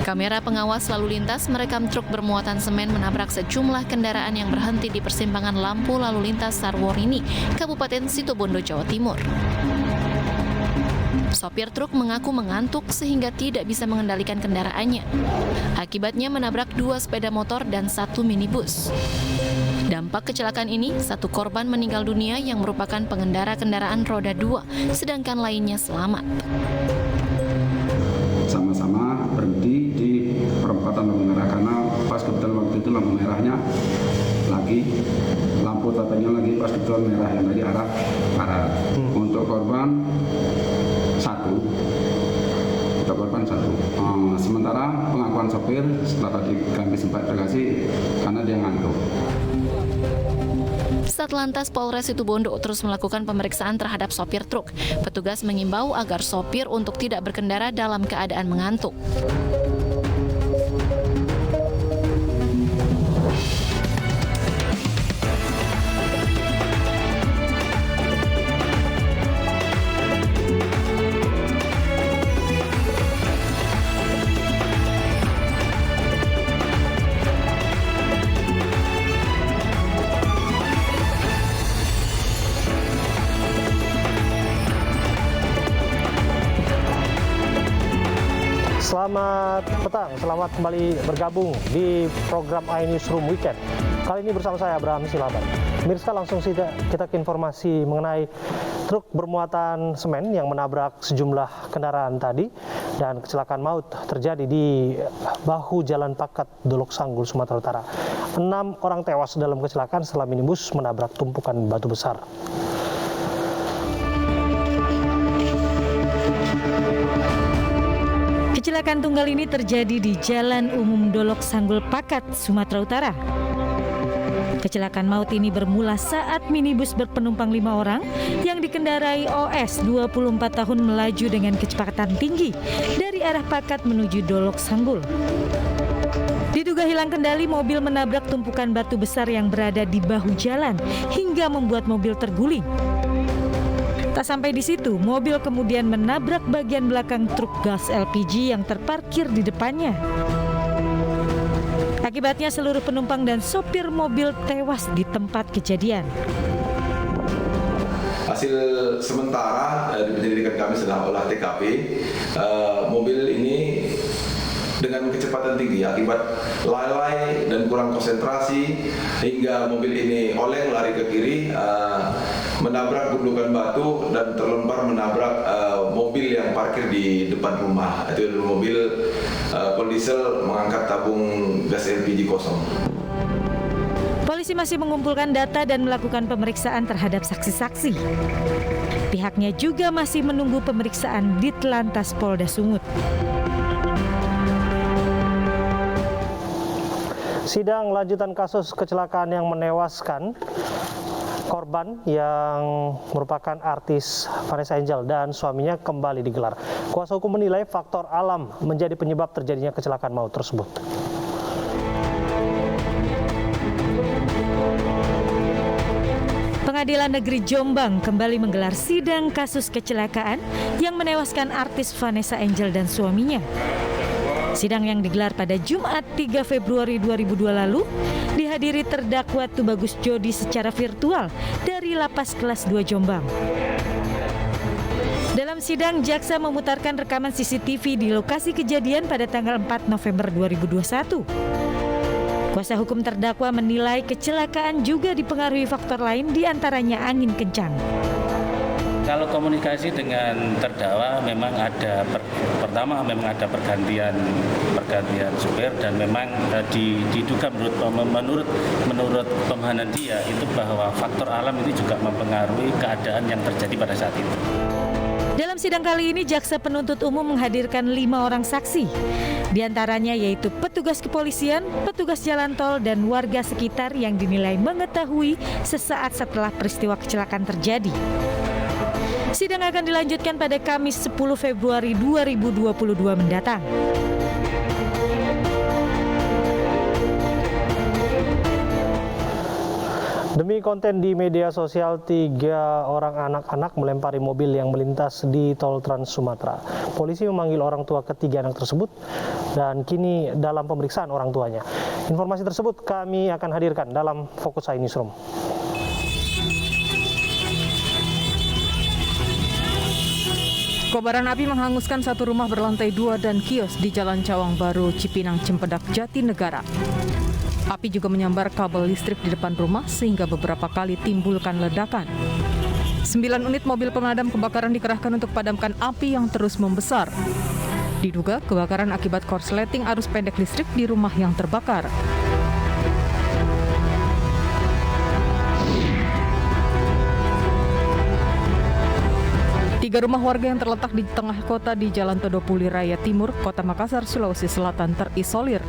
Kamera pengawas lalu lintas merekam truk bermuatan semen menabrak sejumlah kendaraan yang berhenti di persimpangan lampu lalu lintas Sarworini, Kabupaten Situbondo, Jawa Timur. Sopir truk mengaku mengantuk sehingga tidak bisa mengendalikan kendaraannya. Akibatnya menabrak 2 sepeda motor dan 1 minibus. Dampak kecelakaan ini, 1 korban meninggal dunia yang merupakan pengendara kendaraan roda 2, sedangkan lainnya selamat. Sama-sama berhenti di perempatan lampu merah karena pas kebetulan waktu itu lampu merahnya lagi, lampu tapenya lagi pas kebetulan merah yang dari arah barat. Untuk korban 1. Sementara pengakuan sopir setelah tadi kami sempat interogasi karena dia ngantuk. Satlantas Polres Situbondo terus melakukan pemeriksaan terhadap sopir truk. Petugas mengimbau agar sopir untuk tidak berkendara dalam keadaan mengantuk. Selamat petang, selamat kembali bergabung di program iNewsroom Weekend. Kali ini bersama saya Abraham Silaban. Mirsa, langsung saja kita ke informasi mengenai truk bermuatan semen yang menabrak sejumlah kendaraan tadi dan kecelakaan maut terjadi di bahu Jalan Pakat, Dolok Sanggul, Sumatera Utara. 6 orang tewas dalam kecelakaan setelah minibus menabrak tumpukan batu besar. Kecelakaan tunggal ini terjadi di Jalan Umum Dolok Sanggul Pakat, Sumatera Utara. Kecelakaan maut ini bermula saat minibus berpenumpang 5 orang yang dikendarai OS 24 tahun melaju dengan kecepatan tinggi dari arah Pakat menuju Dolok Sanggul. Diduga hilang kendali, mobil menabrak tumpukan batu besar yang berada di bahu jalan hingga membuat mobil terguling. Tak sampai di situ, mobil kemudian menabrak bagian belakang truk gas LPG yang terparkir di depannya. Akibatnya seluruh penumpang dan sopir mobil tewas di tempat kejadian. Hasil sementara dari penyelidikan kami sedang olah TKP, mobil ini dengan kecepatan tinggi akibat lalai dan kurang konsentrasi hingga mobil ini oleng lari ke kiri, menabrak gundukan batu dan terlempar menabrak mobil yang parkir di depan rumah. Itu mobil diesel mengangkat tabung gas LPG kosong. Polisi masih mengumpulkan data dan melakukan pemeriksaan terhadap saksi-saksi. Pihaknya juga masih menunggu pemeriksaan di Telantas Polda Sumut. Sidang lanjutan kasus kecelakaan yang menewaskan korban yang merupakan artis Vanessa Angel dan suaminya kembali digelar. Kuasa hukum menilai faktor alam menjadi penyebab terjadinya kecelakaan maut tersebut. Pengadilan Negeri Jombang kembali menggelar sidang kasus kecelakaan yang menewaskan artis Vanessa Angel dan suaminya. Sidang yang digelar pada Jumat 3 Februari 2002 lalu dihadiri terdakwa Tubagus Jodi secara virtual dari Lapas Kelas 2 Jombang. Dalam sidang, jaksa memutarkan rekaman CCTV di lokasi kejadian pada tanggal 4 November 2021. Kuasa hukum terdakwa menilai kecelakaan juga dipengaruhi faktor lain, diantaranya angin kencang. Kalau komunikasi dengan terdakwa memang ada pertama memang ada pergantian supir dan memang diduga menurut pemahaman dia itu bahwa faktor alam itu juga mempengaruhi keadaan yang terjadi pada saat itu. Dalam sidang kali ini, jaksa penuntut umum menghadirkan 5 orang saksi. Di antaranya yaitu petugas kepolisian, petugas jalan tol, dan warga sekitar yang dinilai mengetahui sesaat setelah peristiwa kecelakaan terjadi. Sidang akan dilanjutkan pada Kamis 10 Februari 2022 mendatang. Demi konten di media sosial, 3 orang anak-anak melempari mobil yang melintas di tol Trans Sumatera. Polisi memanggil orang tua ketiga anak tersebut dan kini dalam pemeriksaan orang tuanya. Informasi tersebut kami akan hadirkan dalam Fokus AI Newsroom. Kobaran api menghanguskan satu rumah berlantai 2 dan kios di Jalan Cawang Baru, Cipinang, Cempedak, Jatinegara. Api juga menyambar kabel listrik di depan rumah sehingga beberapa kali timbulkan ledakan. 9 unit mobil pemadam kebakaran dikerahkan untuk padamkan api yang terus membesar. Diduga kebakaran akibat korsleting arus pendek listrik di rumah yang terbakar. Tiga rumah warga yang terletak di tengah kota di Jalan Todopuli Raya Timur, Kota Makassar, Sulawesi Selatan terisolir.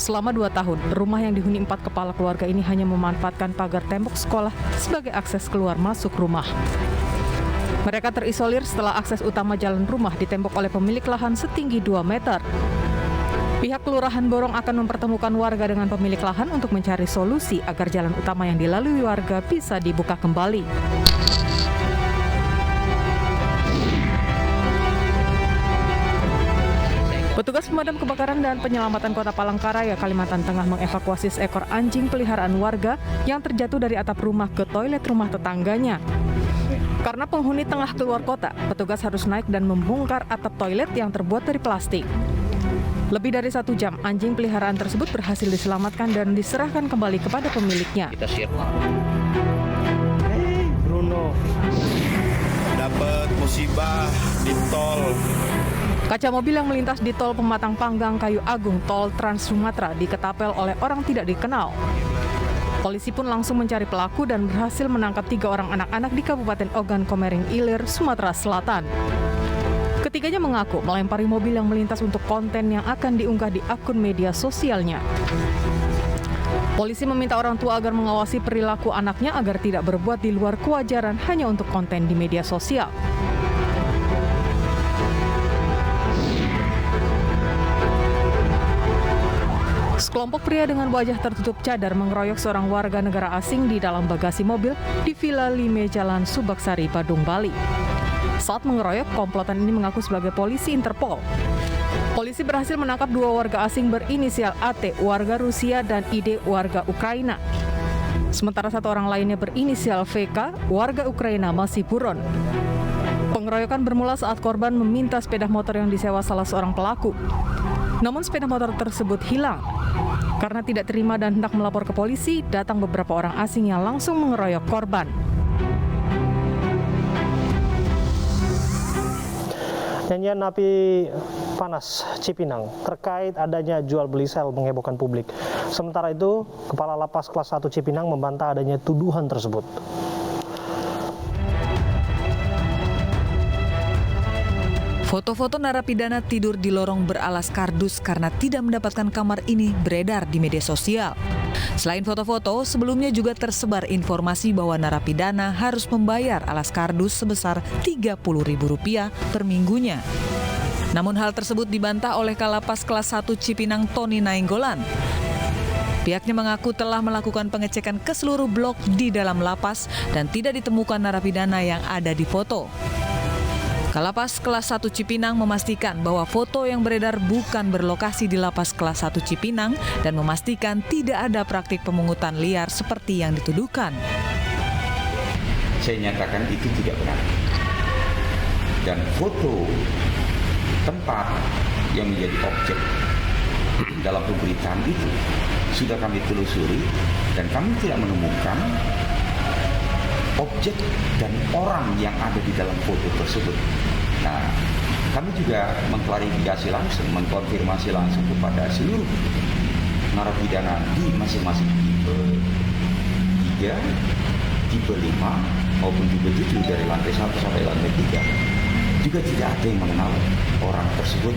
Selama 2 tahun, rumah yang dihuni 4 kepala keluarga ini hanya memanfaatkan pagar tembok sekolah sebagai akses keluar masuk rumah. Mereka terisolir setelah akses utama jalan rumah ditembok oleh pemilik lahan setinggi 2 meter. Pihak Kelurahan Borong akan mempertemukan warga dengan pemilik lahan untuk mencari solusi agar jalan utama yang dilalui warga bisa dibuka kembali. Petugas pemadam kebakaran dan penyelamatan Kota Palangkaraya, Kalimantan Tengah mengevakuasi seekor anjing peliharaan warga yang terjatuh dari atap rumah ke toilet rumah tetangganya. Karena penghuni tengah keluar kota, petugas harus naik dan membongkar atap toilet yang terbuat dari plastik. Lebih dari 1 jam, anjing peliharaan tersebut berhasil diselamatkan dan diserahkan kembali kepada pemiliknya. Kita siap. Bruno. Dapat musibah di tol. Kaca mobil yang melintas di tol Pematang Panggang Kayu Agung, tol Trans Sumatera, diketapel oleh orang tidak dikenal. Polisi pun langsung mencari pelaku dan berhasil menangkap 3 orang anak-anak di Kabupaten Ogan Komering Ilir, Sumatera Selatan. Ketiganya mengaku melempari mobil yang melintas untuk konten yang akan diunggah di akun media sosialnya. Polisi meminta orang tua agar mengawasi perilaku anaknya agar tidak berbuat di luar kewajaran hanya untuk konten di media sosial. Sekelompok pria dengan wajah tertutup cadar mengeroyok seorang warga negara asing di dalam bagasi mobil di Villa Lime Jalan Subaksari, Badung, Bali. Saat mengeroyok, komplotan ini mengaku sebagai polisi Interpol. Polisi berhasil menangkap 2 warga asing berinisial AT, warga Rusia, dan ID, warga Ukraina. Sementara 1 orang lainnya berinisial VK, warga Ukraina, masih buron. Pengeroyokan bermula saat korban meminta sepeda motor yang disewa salah seorang pelaku. Namun sepeda motor tersebut hilang. Karena tidak terima dan hendak melapor ke polisi, datang beberapa orang asing yang langsung mengeroyok korban. Nyanyian api panas Cipinang terkait adanya jual beli sel menghebohkan publik. Sementara itu, Kepala Lapas Kelas 1 Cipinang membantah adanya tuduhan tersebut. Foto-foto narapidana tidur di lorong beralas kardus karena tidak mendapatkan kamar ini beredar di media sosial. Selain foto-foto, sebelumnya juga tersebar informasi bahwa narapidana harus membayar alas kardus sebesar Rp30.000 per minggunya. Namun hal tersebut dibantah oleh Kalapas Kelas 1 Cipinang Tony Nainggolan. Pihaknya mengaku telah melakukan pengecekan ke seluruh blok di dalam lapas dan tidak ditemukan narapidana yang ada di foto. Kalapas Kelas 1 Cipinang memastikan bahwa foto yang beredar bukan berlokasi di Lapas Kelas 1 Cipinang dan memastikan tidak ada praktik pemungutan liar seperti yang dituduhkan. Saya nyatakan itu tidak benar. Dan foto tempat yang menjadi objek dalam pemberitaan itu sudah kami telusuri dan kami tidak menemukan objek dan orang yang ada di dalam foto tersebut. Nah, kami juga mengklarifikasi langsung, mengkonfirmasi langsung kepada seluruh narapidana di masing-masing tipe 3, tipe 5 maupun tipe 7 dari lantai 1 sampai lantai 3. Juga tidak ada yang mengenal orang tersebut.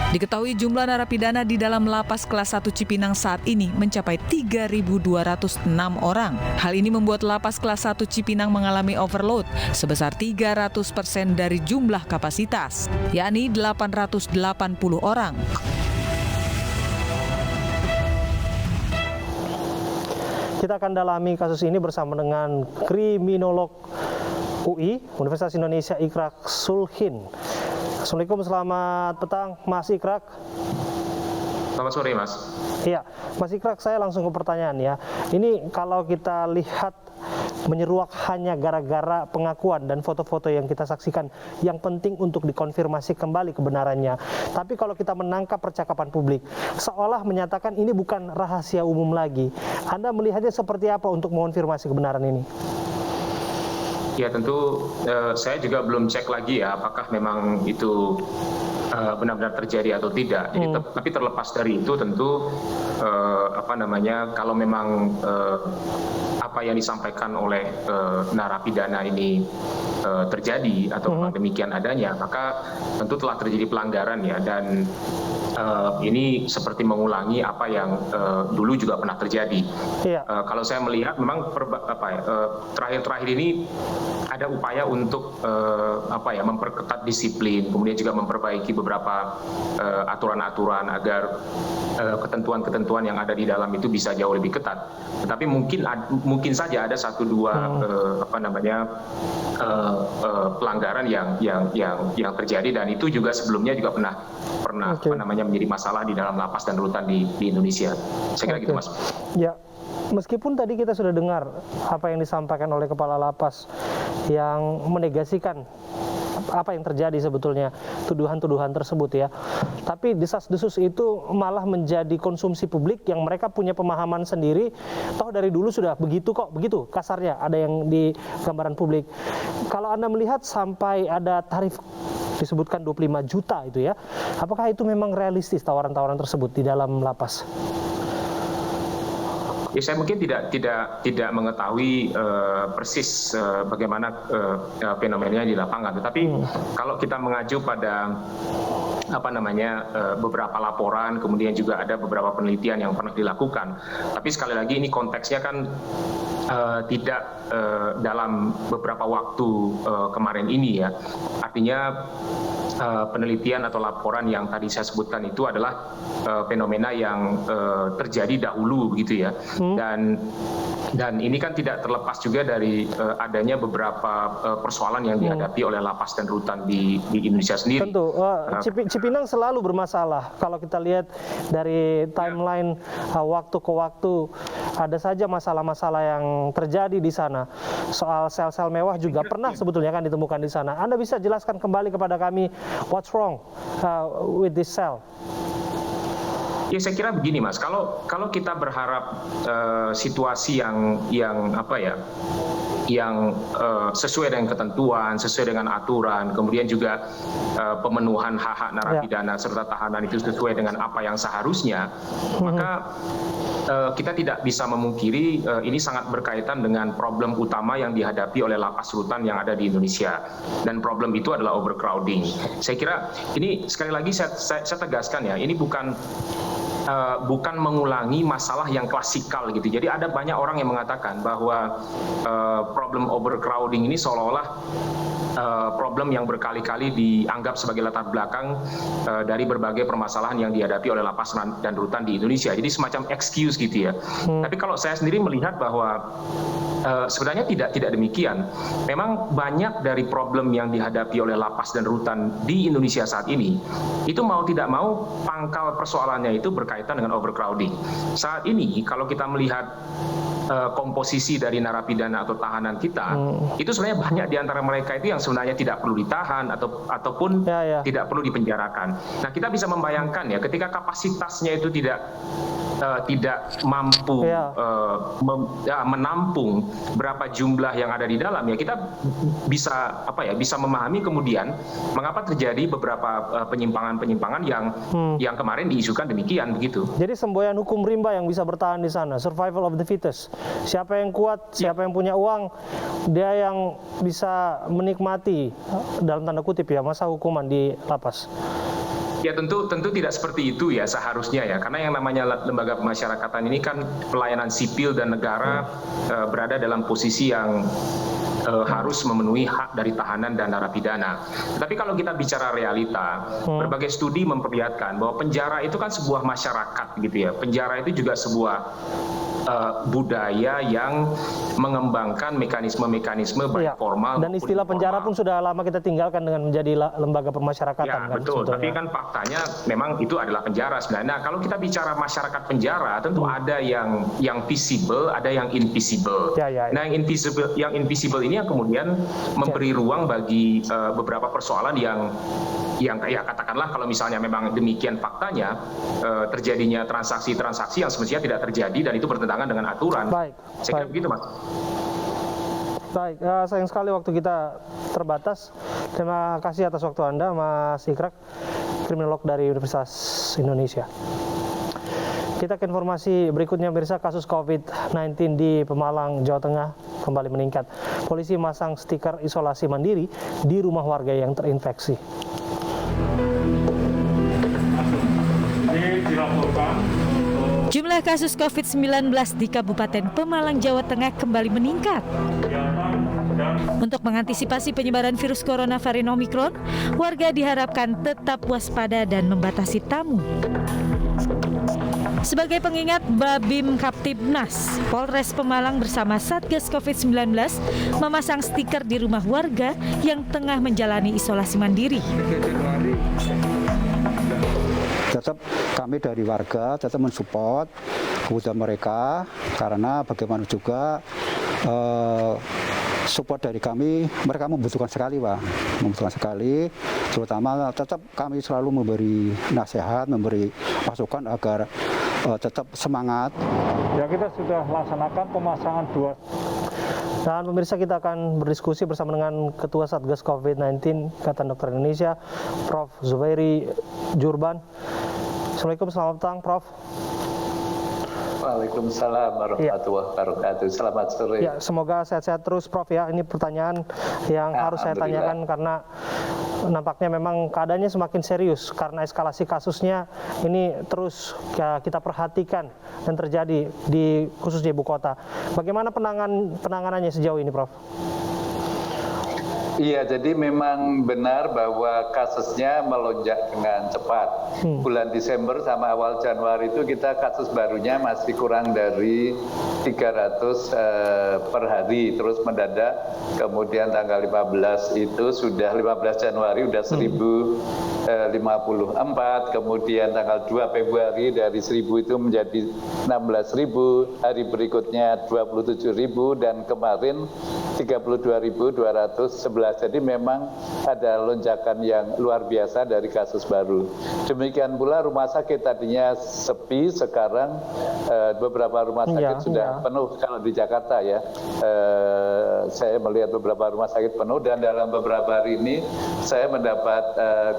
Diketahui jumlah narapidana di dalam Lapas Kelas 1 Cipinang saat ini mencapai 3.206 orang. Hal ini membuat Lapas Kelas 1 Cipinang mengalami overload sebesar 300% dari jumlah kapasitas, yakni 880 orang. Kita akan dalami kasus ini bersama dengan kriminolog UI, Universitas Indonesia Ikrak Sulhin. Assalamualaikum, selamat petang Mas Ikrak. Selamat sore Mas. Iya, Mas Ikrak, saya langsung ke pertanyaan ya. Ini kalau kita lihat menyeruak hanya gara-gara pengakuan dan foto-foto yang kita saksikan yang penting untuk dikonfirmasi kembali kebenarannya. Tapi kalau kita menangkap percakapan publik, seolah menyatakan ini bukan rahasia umum lagi. Anda melihatnya seperti apa untuk mengonfirmasi kebenaran ini? Ya tentu saya juga belum cek lagi ya apakah memang itu benar-benar terjadi atau tidak. Jadi, tapi terlepas dari itu tentu kalau memang apa yang disampaikan oleh narapidana ini terjadi atau memang demikian adanya, maka tentu telah terjadi pelanggaran ya, dan ini seperti mengulangi apa yang dulu juga pernah terjadi. Iya. Kalau saya melihat memang terakhir-terakhir ini ada upaya untuk memperketat disiplin, kemudian juga memperbaiki beberapa aturan-aturan agar ketentuan-ketentuan yang ada di dalam itu bisa jauh lebih ketat. Tetapi mungkin saja ada satu dua pelanggaran yang terjadi, dan itu juga sebelumnya juga pernah menjadi masalah di dalam lapas dan rutan di Indonesia. Saya kira gitu Mas. Ya. Meskipun tadi kita sudah dengar apa yang disampaikan oleh Kepala Lapas yang menegasikan apa yang terjadi sebetulnya, tuduhan-tuduhan tersebut ya. Tapi desas-desus itu malah menjadi konsumsi publik yang mereka punya pemahaman sendiri. Toh dari dulu sudah begitu kok, begitu kasarnya ada yang di gambaran publik. Kalau Anda melihat sampai ada tarif disebutkan 25 juta itu ya, apakah itu memang realistis tawaran-tawaran tersebut di dalam lapas? Ya, saya mungkin tidak mengetahui persis bagaimana fenomenanya di lapangan. Tetapi kalau kita mengacu pada beberapa laporan, kemudian juga ada beberapa penelitian yang pernah dilakukan. Tapi sekali lagi ini konteksnya kan tidak dalam beberapa waktu kemarin ini ya. Artinya penelitian atau laporan yang tadi saya sebutkan itu adalah fenomena yang terjadi dahulu begitu ya. Dan ini kan tidak terlepas juga dari adanya beberapa persoalan yang dihadapi oleh lapas dan rutan di Indonesia sendiri. Tentu, Cipinang selalu bermasalah. Kalau kita lihat dari timeline waktu ke waktu, ada saja masalah-masalah yang terjadi di sana. Soal sel-sel mewah juga pernah sebetulnya kan ditemukan di sana. Anda bisa jelaskan kembali kepada kami what's wrong with this cell? Ya, saya kira begini Mas, kalau kita berharap situasi yang sesuai dengan ketentuan, sesuai dengan aturan, kemudian juga pemenuhan hak-hak narapidana serta tahanan itu sesuai dengan apa yang seharusnya, maka kita tidak bisa memungkiri ini sangat berkaitan dengan problem utama yang dihadapi oleh lapas rutan yang ada di Indonesia, dan problem itu adalah overcrowding. Saya kira ini sekali lagi saya tegaskan ya, ini bukan mengulangi masalah yang klasikal gitu. Jadi ada banyak orang yang mengatakan bahwa problem overcrowding ini seolah-olah problem yang berkali-kali dianggap sebagai latar belakang dari berbagai permasalahan yang dihadapi oleh lapas dan rutan di Indonesia. Jadi semacam excuse gitu ya. Tapi kalau saya sendiri melihat bahwa sebenarnya tidak demikian. Memang banyak dari problem yang dihadapi oleh lapas dan rutan di Indonesia saat ini, itu mau tidak mau pangkal persoalannya itu berkaitan dengan overcrowding. Saat ini kalau kita melihat komposisi dari narapidana atau tahanan kita, itu sebenarnya banyak di antara mereka itu yang sebenarnya tidak perlu ditahan ataupun tidak perlu dipenjarakan. Nah, kita bisa membayangkan ya, ketika kapasitasnya itu tidak mampu menampung berapa jumlah yang ada di dalam, ya kita bisa memahami kemudian mengapa terjadi beberapa penyimpangan-penyimpangan yang kemarin diisukan demikian begitu. Jadi semboyan hukum rimba yang bisa bertahan di sana, survival of the fittest. Siapa yang kuat, siapa yang punya uang, dia yang bisa menikmati dalam tanda kutip ya masa hukuman di lapas. Ya tentu tidak seperti itu ya seharusnya ya, karena yang namanya lembaga pemasyarakatan ini kan pelayanan sipil dan negara berada dalam posisi yang harus memenuhi hak dari tahanan dan narapidana. Tapi kalau kita bicara realita, berbagai studi memperlihatkan bahwa penjara itu kan sebuah masyarakat gitu ya. Penjara itu juga sebuah budaya yang mengembangkan mekanisme-mekanisme baik formal dan istilah penjara pun sudah lama kita tinggalkan dengan menjadi lembaga pemasyarakatan. Ya, betul. Tapi kan faktanya memang itu adalah penjara sebenarnya. Nah, kalau kita bicara masyarakat penjara, tentu ada yang visible, ada yang invisible. Nah, yang invisible ini yang kemudian memberi ruang bagi beberapa persoalan yang ya katakanlah kalau misalnya memang demikian faktanya, terjadinya transaksi-transaksi yang semestinya tidak terjadi dan itu bertentangan dengan aturan. Saya kira begitu, Mas. Baik, sayang sekali waktu kita terbatas. Terima kasih atas waktu Anda, Mas Ikrak, kriminolog dari Universitas Indonesia. Kita ke informasi berikutnya, pemirsa. Kasus COVID-19 di Pemalang, Jawa Tengah kembali meningkat. Polisi masang stiker isolasi mandiri di rumah warga yang terinfeksi. Jumlah kasus COVID-19 di Kabupaten Pemalang, Jawa Tengah kembali meningkat. Untuk mengantisipasi penyebaran virus corona varian Omikron, warga diharapkan tetap waspada dan membatasi tamu. Sebagai pengingat, Babim Kaptibnas Polres Pemalang bersama Satgas COVID-19 memasang stiker di rumah warga yang tengah menjalani isolasi mandiri. Tetap kami dari warga tetap mensupport kebutuhan mereka, karena bagaimana juga support dari kami, mereka membutuhkan sekali, Pak. Membutuhkan sekali, terutama tetap kami selalu memberi nasihat, memberi masukan agar tetap semangat. Ya, kita sudah laksanakan pemasangan 2. Dan pemirsa, kita akan berdiskusi bersama dengan Ketua Satgas COVID-19 Ikatan Dokter Indonesia, Prof. Zubairi Jurban. Assalamualaikum, selamat petang, Prof. Waalaikumsalam warahmatullahi wabarakatuh. Selamat sore. Ya, semoga sehat-sehat terus, Prof. Ya, ini pertanyaan yang harus saya tanyakan karena nampaknya memang keadaannya semakin serius karena eskalasi kasusnya ini terus kita perhatikan dan terjadi di khususnya ibu kota. Bagaimana penanganannya sejauh ini, Prof? Iya, jadi memang benar bahwa kasusnya melonjak dengan cepat. Bulan Desember sama awal Januari itu kita kasus barunya masih kurang dari 300 per hari. Terus mendadak, kemudian tanggal 15 itu sudah 15 Januari sudah 1054, kemudian tanggal 2 Februari dari 1000 itu menjadi 16.000, hari berikutnya 27.000, dan kemarin 32.211. Jadi memang ada lonjakan yang luar biasa dari kasus baru. Demikian pula rumah sakit tadinya sepi, sekarang beberapa rumah sakit sudah penuh. Kalau di Jakarta ya, saya melihat beberapa rumah sakit penuh, dan dalam beberapa hari ini saya mendapat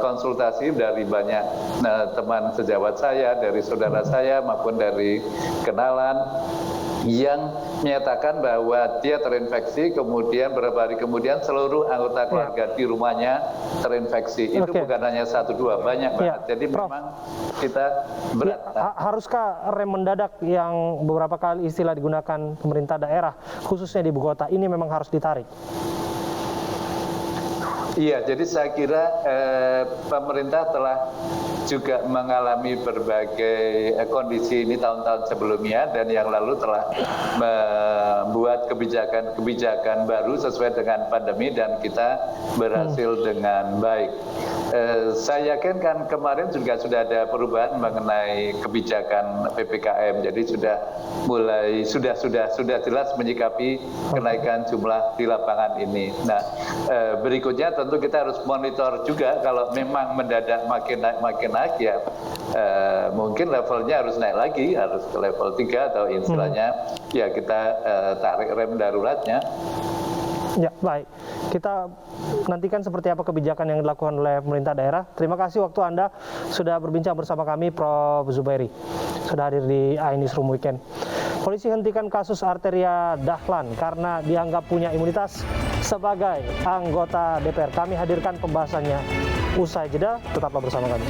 konsultasi dari banyak teman sejawat saya, dari saudara saya maupun dari kenalan, yang menyatakan bahwa dia terinfeksi, kemudian beberapa hari kemudian seluruh anggota keluarga di rumahnya terinfeksi. Itu bukan hanya 1-2, banyak banget. Jadi Prof, memang kita berat. Haruskah rem mendadak yang beberapa kali istilah digunakan pemerintah daerah, khususnya di ibu kota, ini memang harus ditarik? Iya, jadi saya kira pemerintah telah juga mengalami berbagai kondisi ini tahun-tahun sebelumnya, dan yang lalu telah membuat kebijakan-kebijakan baru sesuai dengan pandemi, dan kita berhasil dengan baik. Saya yakin kan kemarin juga sudah ada perubahan mengenai kebijakan PPKM, jadi sudah jelas menyikapi kenaikan jumlah di lapangan ini. Nah, berikutnya tentu kita harus monitor juga, kalau memang mendadak makin naik ya, mungkin levelnya harus naik lagi, harus ke level 3 atau istilahnya ya kita tarik rem daruratnya. Ya, baik. Kita nantikan seperti apa kebijakan yang dilakukan oleh pemerintah daerah. Terima kasih waktu Anda sudah berbincang bersama kami, Prof. Zubairi. Sudah hadir di iNewsroom Weekend. Polisi hentikan kasus Arteria Dahlan karena dianggap punya imunitas sebagai anggota DPR. Kami hadirkan pembahasannya usai jeda. Tetaplah bersama kami.